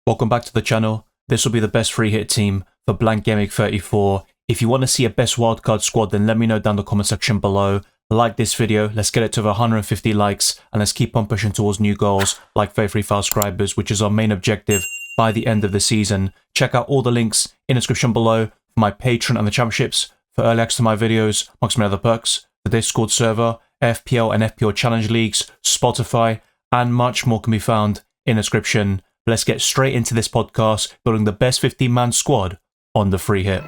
Welcome back to the channel. This will be the best free hit team for Blank Gameweek 34. If you want to see a best wildcard squad, then let me know down the comment section below. Like this video, let's get it to over 150 likes, and let's keep on pushing towards new goals like 33,000 subscribers, which is our main objective by the end of the season. Check out all the links in the description below for my Patreon and the championships, for early access to my videos, amongst many other perks, the Discord server, FPL and FPL challenge leagues, Spotify, and much more can be found in the description. Let's get straight into this podcast, building the best 15-man squad on the free hit.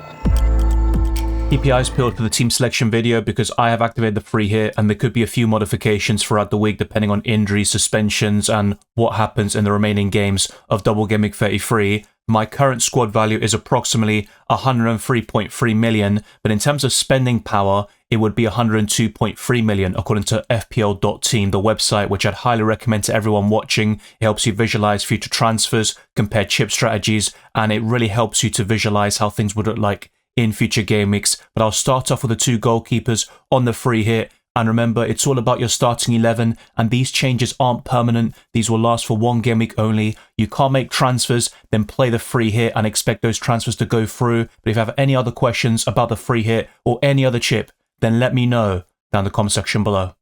Keep your eyes peeled for the team selection video because I have activated the free hit and there could be a few modifications throughout the week depending on injuries, suspensions, and what happens in the remaining games of Double Game Week 33. My current squad value is approximately 103.3 million, but in terms of spending power, it would be 102.3 million according to FPL.team, the website, which I'd highly recommend to everyone watching. It helps you visualize future transfers, compare chip strategies, and it really helps you to visualize how things would look like in future game weeks. But I'll start off with the two goalkeepers on the free hit. And remember, it's all about your starting 11, and these changes aren't permanent. These will last for one game week only. You can't make transfers, then play the free hit and expect those transfers to go through. But if you have any other questions about the free hit or any other chip, then let me know down in the comment section below.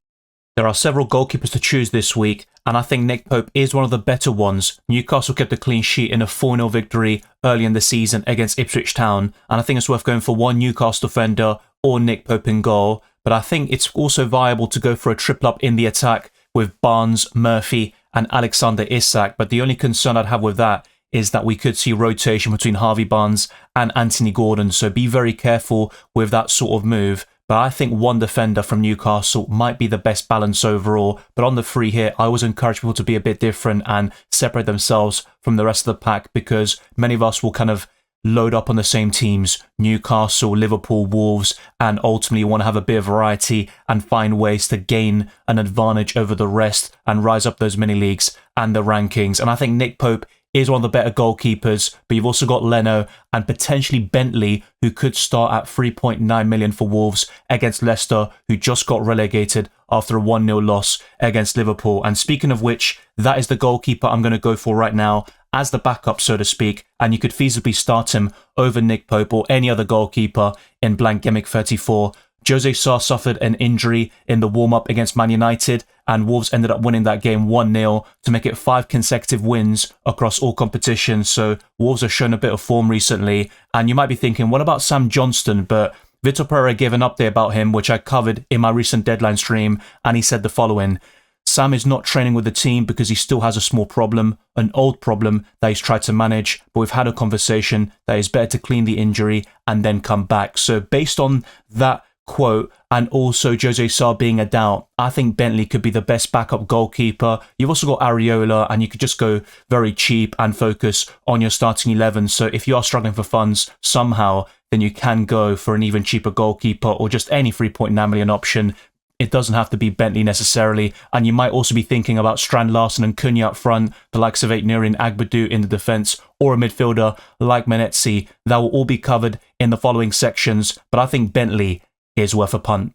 There are several goalkeepers to choose this week, and I think Nick Pope is one of the better ones. Newcastle kept a clean sheet in a 4-0 victory early in the season against Ipswich Town, and I think it's worth going for one Newcastle defender or Nick Pope in goal. But I think it's also viable to go for a triple up in the attack with Barnes, Murphy, and Alexander Isak. But the only concern I'd have with that is that we could see rotation between Harvey Barnes and Anthony Gordon. So be very careful with that sort of move. But I think one defender from Newcastle might be the best balance overall. But on the free hit, I always encourage people to be a bit different and separate themselves from the rest of the pack, because many of us will kind of load up on the same teams, Newcastle, Liverpool, Wolves, and ultimately want to have a bit of variety and find ways to gain an advantage over the rest and rise up those mini leagues and the rankings. And I think Nick Pope is one of the better goalkeepers, but you've also got Leno and potentially Bentley, who could start at 3.9 million for Wolves against Leicester, who just got relegated after a 1-0 loss against Liverpool. And speaking of which, that is the goalkeeper I'm going to go for right now as the backup, so to speak, and you could feasibly start him over Nick Pope or any other goalkeeper in Blank Gameweek 34. Jose Sarr suffered an injury in the warm-up against Man United, and Wolves ended up winning that game 1-0 to make it 5 consecutive wins across all competitions. So Wolves have shown a bit of form recently, and you might be thinking, what about Sam Johnston? But Vitor Pereira gave an update about him, which I covered in my recent deadline stream, and he said the following: Sam is not training with the team because he still has a small problem, an old problem that he's tried to manage, but we've had a conversation that it's better to clean the injury and then come back. So based on that quote, and also Jose Sarr being a doubt, I think Bentley could be the best backup goalkeeper. You've also got Areola, and you could just go very cheap and focus on your starting 11. So if you are struggling for funds somehow, then you can go for an even cheaper goalkeeper or just any 3.9 million option. It doesn't have to be Bentley necessarily, and you might also be thinking about Strand Larsen and Cunha up front, the likes of Aït-Nouri and Agbadou in the defence, or a midfielder like Menetzi. That will all be covered in the following sections, but I think Bentley is worth a punt.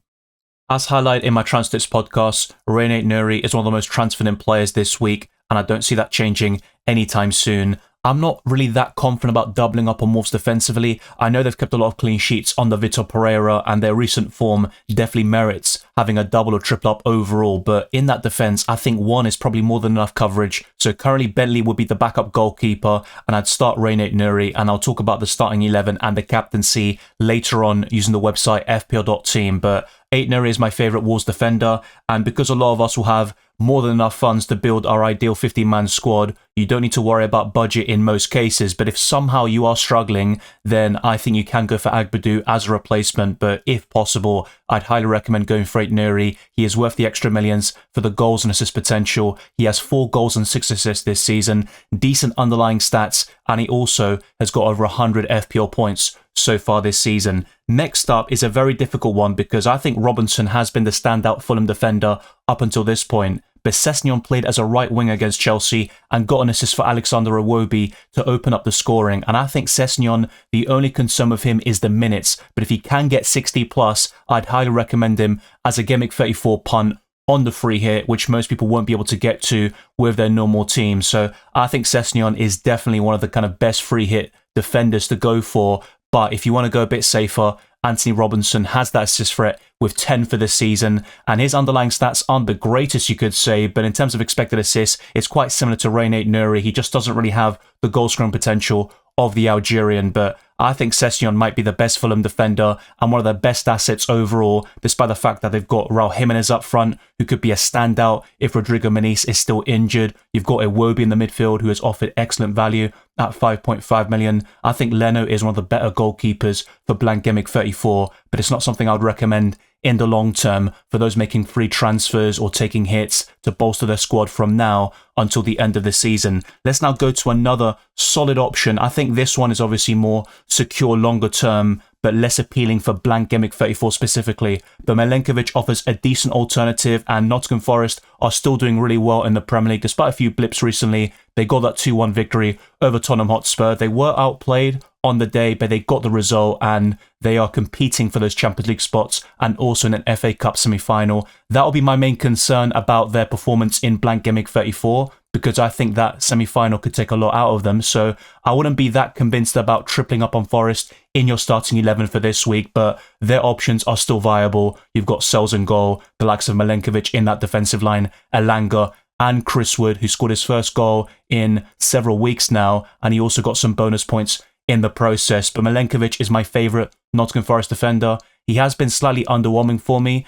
As highlighted in my Transfer Tips podcast, Aït-Nouri is one of the most transferred in players this week, and I don't see that changing anytime soon. I'm not really that confident about doubling up on Wolves defensively. I know they've kept a lot of clean sheets under Vitor Pereira, and their recent form definitely merits having a double or triple up overall. But in that defence, I think one is probably more than enough coverage. So currently Bentley would be the backup goalkeeper, and I'd start Aït-Nouri, and I'll talk about the starting 11 and the captaincy later on using the website FPL.team. But Aït-Nouri is my favourite Wolves defender, and because a lot of us will have more than enough funds to build our ideal 15-man squad, you don't need to worry about budget in most cases. But if somehow you are struggling, then I think you can go for Agbadou as a replacement. But if possible, I'd highly recommend going for Aït-Nouri. He is worth the extra millions for the goals and assist potential. He has 4 goals and 6 assists this season, decent underlying stats, and he also has got over 100 FPL points so far this season. Next up is a very difficult one because I think Robinson has been the standout Fulham defender up until this point. But Sessegnon played as a right wing against Chelsea and got an assist for Alexander Iwobi to open up the scoring. And I think Sessegnon, the only concern with him is the minutes. But if he can get 60 plus, I'd highly recommend him as a Gameweek 34 punt on the free hit, which most people won't be able to get to with their normal team. So I think Sessegnon is definitely one of the kind of best free hit defenders to go for. But if you want to go a bit safer, Anthony Robinson has that assist threat with 10 for the season, and his underlying stats aren't the greatest, you could say, but in terms of expected assists, it's quite similar to Reynate Nouri. He just doesn't really have the goal scoring potential of the Algerian, but I think Sessegnon might be the best Fulham defender and one of their best assets overall, despite the fact that they've got Raul Jimenez up front, who could be a standout if Rodrigo Muniz is still injured. You've got Iwobi in the midfield, who has offered excellent value at 5.5 million. I think Leno is one of the better goalkeepers for Blank Gameweek 34, but it's not something I would recommend in the long term for those making free transfers or taking hits to bolster their squad from now until the end of the season. Let's now go to another solid option. I think this one is obviously more secure longer term, but less appealing for Blank Gameweek 34 specifically. But Milenkovic offers a decent alternative, and Nottingham Forest are still doing really well in the Premier League. Despite a few blips recently, they got that 2-1 victory over Tottenham Hotspur. They were outplayed on the day, but they got the result, and they are competing for those Champions League spots and also in an FA Cup semi-final. That'll be my main concern about their performance in Blank Gameweek 34, because I think that semi-final could take a lot out of them. So I wouldn't be that convinced about tripling up on Forest in your starting 11 for this week, but their options are still viable. You've got Sells and goal, the likes of Milenkovic in that defensive line, Elanga, and Chris Wood, who scored his first goal in several weeks now, and he also got some bonus points in the process. But Milenkovic is my favourite Nottingham Forest defender. He has been slightly underwhelming for me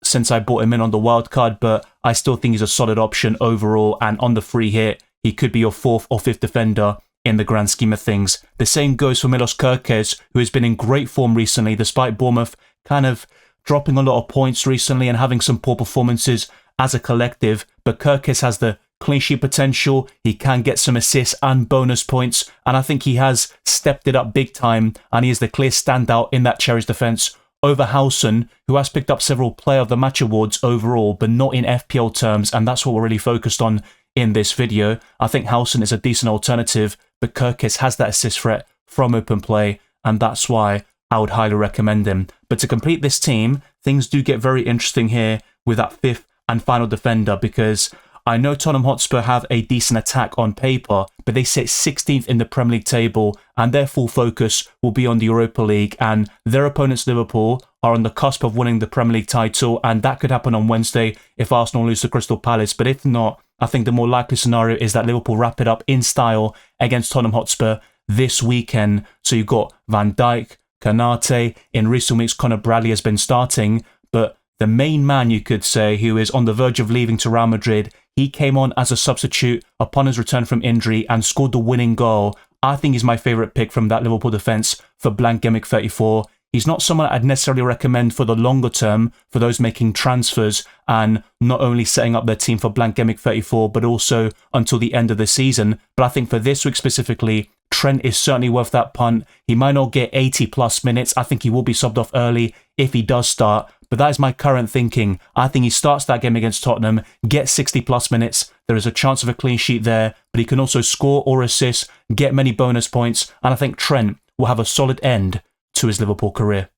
since I bought him in on the wildcard, but I still think he's a solid option overall, and on the free hit, he could be your 4th or 5th defender in the grand scheme of things. The same goes for Milos Kerkez, who has been in great form recently, despite Bournemouth kind of dropping a lot of points recently and having some poor performances as a collective. But Kerkez has the clean sheet potential, he can get some assists and bonus points, and I think he has stepped it up big time, and he is the clear standout in that Cherries defence over Howson, who has picked up several Player of the Match awards overall, but not in FPL terms, and that's what we're really focused on in this video. I think Howson is a decent alternative, but Kerkez has that assist threat from open play, and that's why I would highly recommend him. But to complete this team, things do get very interesting here with that 5th and final defender, because I know Tottenham Hotspur have a decent attack on paper, but they sit 16th in the Premier League table, and their full focus will be on the Europa League, and their opponents Liverpool are on the cusp of winning the Premier League title, and that could happen on Wednesday if Arsenal lose to Crystal Palace. But if not, I think the more likely scenario is that Liverpool wrap it up in style against Tottenham Hotspur this weekend. So you've got Van Dijk, Kanate, in recent weeks Conor Bradley has been starting, but the main man, you could say, who is on the verge of leaving to Real Madrid, he came on as a substitute upon his return from injury and scored the winning goal. I think he's my favourite pick from that Liverpool defence for Blank Gameweek 34. He's not someone I'd necessarily recommend for the longer term for those making transfers and not only setting up their team for Blank Gameweek 34, but also until the end of the season. But I think for this week specifically, Trent is certainly worth that punt. He might not get 80 plus minutes. I think he will be subbed off early if he does start. But that is my current thinking. I think he starts that game against Tottenham, gets 60 plus minutes. There is a chance of a clean sheet there, but he can also score or assist, get many bonus points, and I think Trent will have a solid end to his Liverpool career.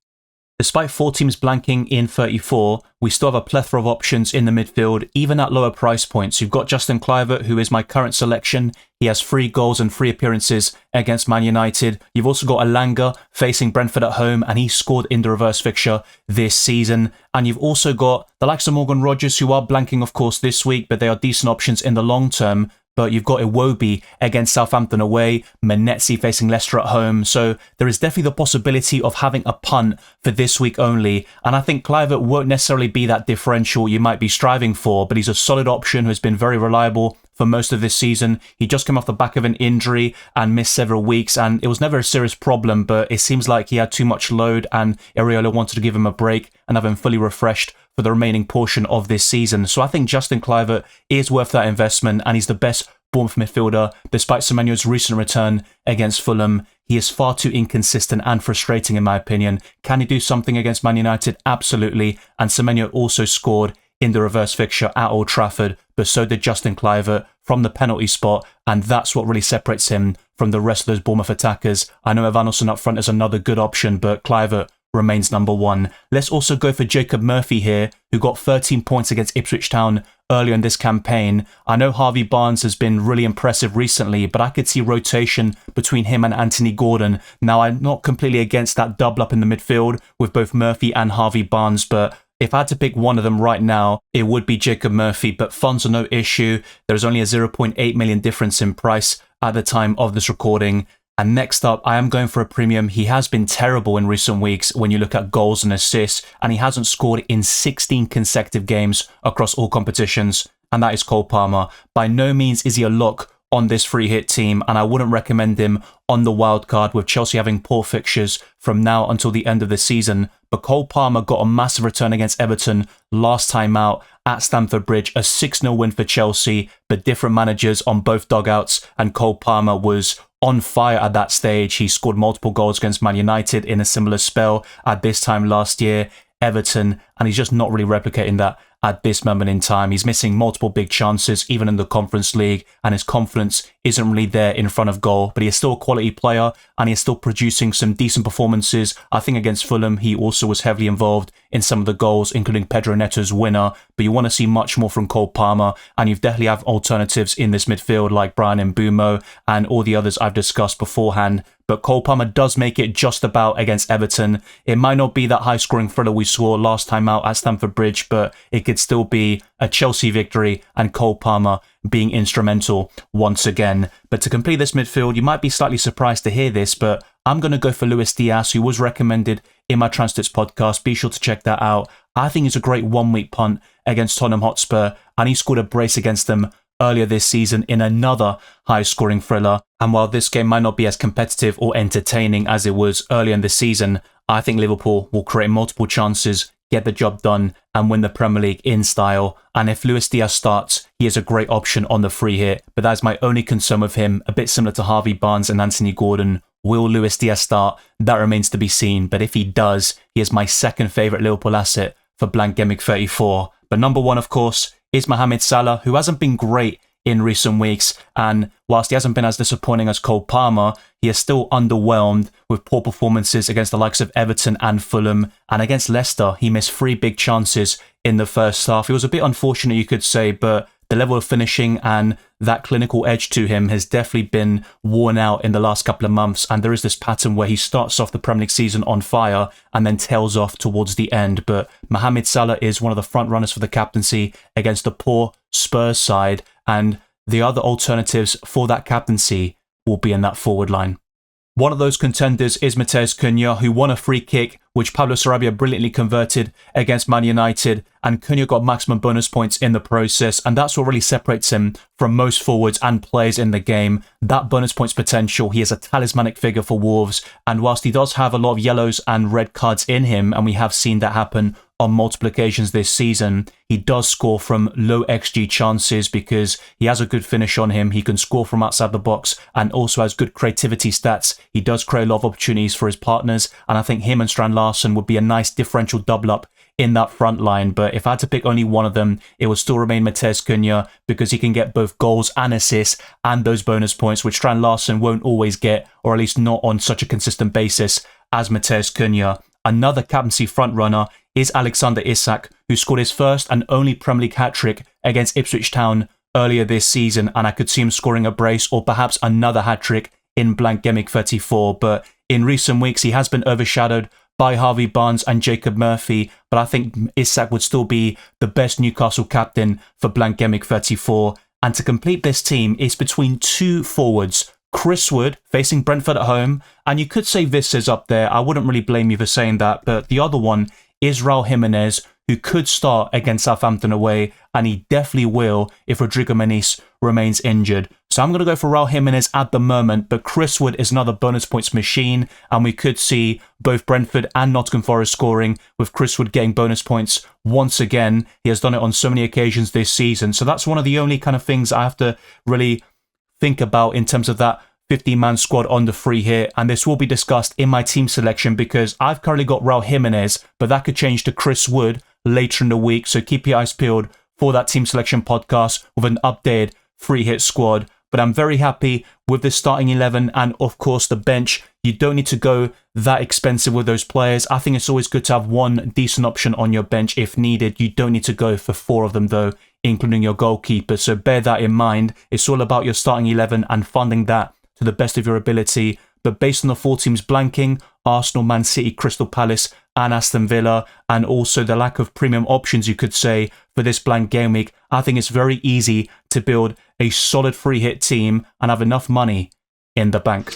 Despite 4 teams blanking in 34, we still have a plethora of options in the midfield, even at lower price points. You've got Justin Kluivert, who is my current selection. He has 3 goals and 3 appearances against Man United. You've also got Elanga facing Brentford at home, and he scored in the reverse fixture this season. And you've also got the likes of Morgan Rogers, who are blanking, of course, this week, but they are decent options in the long term. But you've got Iwobi against Southampton away, Menetzi facing Leicester at home. So there is definitely the possibility of having a punt for this week only. And I think Kluivert won't necessarily be that differential you might be striving for, but he's a solid option who has been very reliable for most of this season. He just came off the back of an injury and missed several weeks, and it was never a serious problem, but it seems like he had too much load and Areola wanted to give him a break and have him fully refreshed for the remaining portion of this season. So I think Justin Kluivert is worth that investment, and he's the best Bournemouth midfielder. Despite Semenyo's recent return against Fulham, he is far too inconsistent and frustrating in my opinion. Can he do something against Man United? Absolutely. And Semenyo also scored in the reverse fixture at Old Trafford, but so did Justin Kluivert from the penalty spot, and that's what really separates him from the rest of those Bournemouth attackers. I know Evanilson up front is another good option, but Kluivert remains number 1. Let's also go for Jacob Murphy here, who got 13 points against Ipswich Town earlier in this campaign. I know Harvey Barnes has been really impressive recently, but I could see rotation between him and Anthony Gordon. Now, I'm not completely against that double up in the midfield with both Murphy and Harvey Barnes, but if I had to pick one of them right now, it would be Jacob Murphy, but funds are no issue. There's only a 0.8 million difference in price at the time of this recording. And next up, I am going for a premium. He has been terrible in recent weeks when you look at goals and assists, and he hasn't scored in 16 consecutive games across all competitions, and that is Cole Palmer. By no means is he a lock on this free hit team, and I wouldn't recommend him on the wild card with Chelsea having poor fixtures from now until the end of the season. But Cole Palmer got a massive return against Everton last time out at Stamford Bridge, a 6-0 win for Chelsea, but different managers on both dugouts, and Cole Palmer was on fire at that stage. He scored multiple goals against Man United in a similar spell at this time last year, Everton, and he's just not really replicating that at this moment in time. He's missing multiple big chances, even in the Conference League, and his confidence isn't really there in front of goal, but he is still a quality player, and he is still producing some decent performances. I think against Fulham, he also was heavily involved in some of the goals, including Pedro Neto's winner, but you want to see much more from Cole Palmer, and you definitely have alternatives in this midfield like Brian Mbeumo and all the others I've discussed beforehand. But Cole Palmer does make it just about against Everton. It might not be that high-scoring thriller we saw last time out at Stamford Bridge, but it could still be a Chelsea victory and Cole Palmer being instrumental once again. But to complete this midfield, you might be slightly surprised to hear this, but I'm going to go for Luis Diaz, who was recommended in my Transits podcast. Be sure to check that out. I think he's a great one-week punt against Tottenham Hotspur, and he scored a brace against them earlier this season in another high-scoring thriller. And while this game might not be as competitive or entertaining as it was earlier in the season, I think Liverpool will create multiple chances, get the job done, and win the Premier League in style. And if Luis Diaz starts, he is a great option on the free hit. But that's my only concern with him, a bit similar to Harvey Barnes and Anthony Gordon. Will Luis Diaz start? That remains to be seen. But if he does, he is my second favourite Liverpool asset for Blank Gameweek 34. But number 1, of course, is Mohamed Salah, who hasn't been great in recent weeks, and whilst he hasn't been as disappointing as Cole Palmer, he is still underwhelmed with poor performances against the likes of Everton and Fulham, and against Leicester he missed 3 big chances in the first half. It was a bit unfortunate, you could say, but the level of finishing and that clinical edge to him has definitely been worn out in the last couple of months, and there is this pattern where he starts off the Premier League season on fire and then tails off towards the end. But Mohamed Salah is one of the front runners for the captaincy against the poor Spurs side, and the other alternatives for that captaincy will be in that forward line. One of those contenders is Matheus Cunha, who won a free kick, which Pablo Sarabia brilliantly converted against Man United, and Cunha got maximum bonus points in the process, and that's what really separates him from most forwards and players in the game. That bonus points potential, he is a talismanic figure for Wolves, and whilst he does have a lot of yellows and red cards in him, and we have seen that happen on multiple occasions this season, he does score from low XG chances because he has a good finish on him. He can score from outside the box and also has good creativity stats. He does create a lot of opportunities for his partners, and I think him and Strand Larsen would be a nice differential double up in that front line. But if I had to pick only one of them, it would still remain Matheus Cunha because he can get both goals and assists and those bonus points, which Strand Larsen won't always get, or at least not on such a consistent basis as Matheus Cunha. Another captaincy frontrunner is Alexander Isak, who scored his first and only Premier League hat-trick against Ipswich Town earlier this season, and I could see him scoring a brace or perhaps another hat-trick in Blank Gameweek 34. But in recent weeks, he has been overshadowed by Harvey Barnes and Jacob Murphy, but I think Isak would still be the best Newcastle captain for Blank Gameweek 34. And to complete this team, it's between 2 forwards, Chris Wood facing Brentford at home, and you could say this is up there. I wouldn't really blame you for saying that, but the other one is Raul Jimenez, who could start against Southampton away, and he definitely will if Rodrigo Muniz remains injured. So I'm going to go for Raul Jimenez at the moment, but Chris Wood is another bonus points machine, and we could see both Brentford and Nottingham Forest scoring, with Chris Wood getting bonus points once again. He has done it on so many occasions this season, so that's one of the only kind of things I have to really think about in terms of that 15-man squad on the free hit, and this will be discussed in my team selection because I've currently got Raul Jimenez, but that could change to Chris Wood later in the week, so keep your eyes peeled for that team selection podcast with an updated free hit squad. But I'm very happy with the starting 11 and of course the bench. You don't need to go that expensive with those players. I think it's always good to have one decent option on your bench if needed. You don't need to go for 4 of them though, including your goalkeeper. So bear that in mind. It's all about your starting 11 and funding that to the best of your ability. But based on the 4 teams blanking, Arsenal, Man City, Crystal Palace and Aston Villa, and also the lack of premium options, you could say, for this blank game week, I think it's very easy to build a solid free hit team and have enough money in the bank.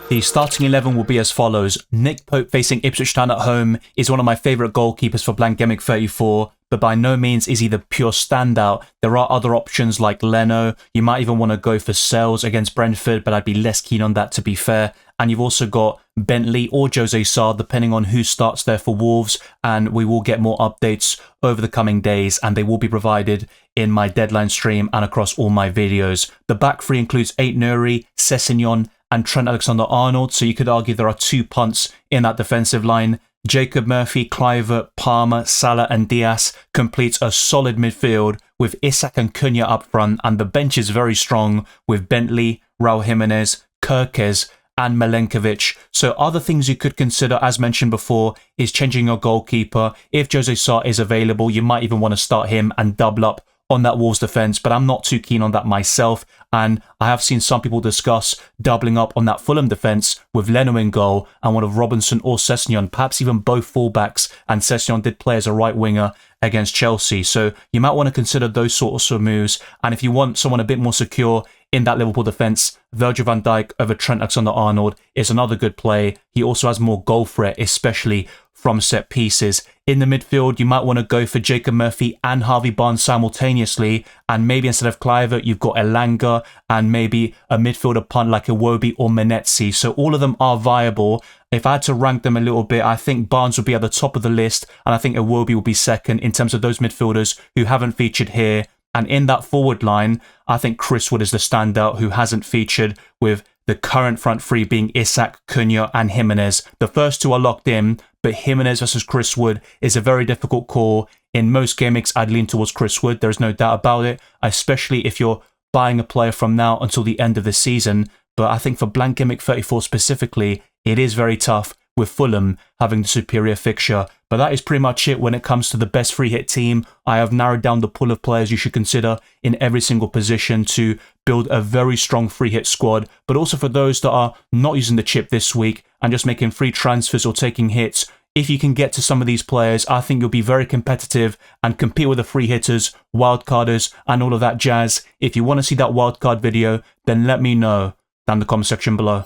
The starting 11 will be as follows. Nick Pope facing Ipswich Town at home is one of my favourite goalkeepers for Blank Gameweek 34, but by no means is he the pure standout. There are other options like Leno. You might even want to go for Sells against Brentford, but I'd be less keen on that to be fair. And you've also got Bentley or Jose Sarr, depending on who starts there for Wolves, and we will get more updates over the coming days, and they will be provided in my deadline stream and across all my videos. The back three includes Aït-Nouri, Sessegnon, and Trent Alexander-Arnold, so you could argue there are 2 punts in that defensive line. Jacob Murphy, Kluivert, Palmer, Salah and Diaz completes a solid midfield with Isak and Cunha up front, and the bench is very strong with Bentley, Raul Jimenez, Kirkes and Milenkovic. So other things you could consider, as mentioned before, is changing your goalkeeper. If Jose Sarr is available, you might even want to start him and double up on that Wolves defence, but I'm not too keen on that myself, and I have seen some people discuss doubling up on that Fulham defence with Leno in goal and one of Robinson or Sessegnon, perhaps even both fullbacks, and Sessegnon did play as a right winger against Chelsea, so you might want to consider those sorts of moves. And if you want someone a bit more secure in that Liverpool defence, Virgil van Dijk over Trent Alexander-Arnold is another good play. He also has more goal threat, especially from set pieces. In the midfield, you might want to go for Jacob Murphy and Harvey Barnes simultaneously, and maybe instead of Kluivert, you've got Elanga and maybe a midfielder punt like Iwobi or Menetzi. So all of them are viable. If I had to rank them a little bit, I think Barnes would be at the top of the list, and I think Iwobi will be second in terms of those midfielders who haven't featured here. And in that forward line, I think Chris Wood is the standout who hasn't featured, with the current front three being Isak, Cunha and Jimenez. The first 2 are locked in, but Jimenez versus Chris Wood is a very difficult call. In most game weeks, I'd lean towards Chris Wood. There's no doubt about it, especially if you're buying a player from now until the end of the season. But I think for Blank Gameweek 34 specifically, it is very tough with Fulham having the superior fixture. But that is pretty much it when it comes to the best free hit team. I have narrowed down the pool of players you should consider in every single position to build a very strong free hit squad. But also for those that are not using the chip this week and just making free transfers or taking hits, if you can get to some of these players, I think you'll be very competitive and compete with the free hitters, wildcarders and all of that jazz. If you want to see that wildcard video, then let me know down in the comment section below.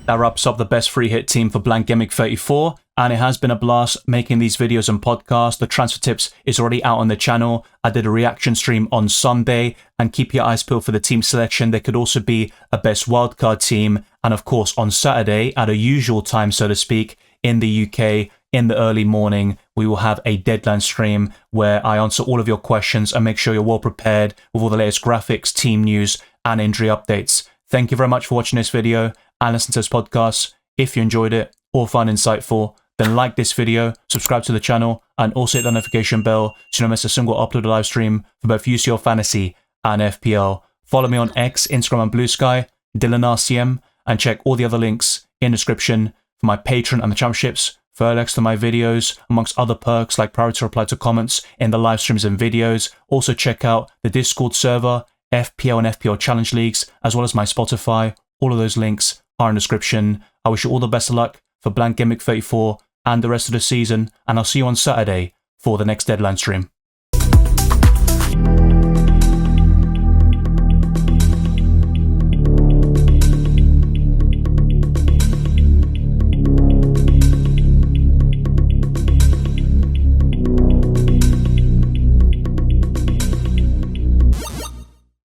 That wraps up the best free hit team for Blank Gameweek 34, and it has been a blast making these videos and podcasts. The transfer tips is already out on the channel. I did a reaction stream on Sunday, and keep your eyes peeled for the team selection. There could also be a best wildcard team, and of course on Saturday at a usual time, so to speak, in the UK in the early morning, we will have a deadline stream where I answer all of your questions and make sure you're well prepared with all the latest graphics, team news and injury updates. Thank you very much for watching this video and listen to this podcast. If you enjoyed it or found insightful, then like this video, subscribe to the channel, and also hit the notification bell so you don't miss a single uploaded live stream for both UCL Fantasy and FPL. Follow me on X, Instagram and Blue Sky, DylanRCM, and check all the other links in the description for my Patreon and the championships, further links to my videos, amongst other perks like priority reply to comments in the live streams and videos. Also check out the Discord server, FPL and FPL Challenge Leagues, as well as my Spotify. All of those links are in the description. I wish you all the best of luck for Blank Gameweek 34 and the rest of the season, and I'll see you on Saturday for the next deadline stream.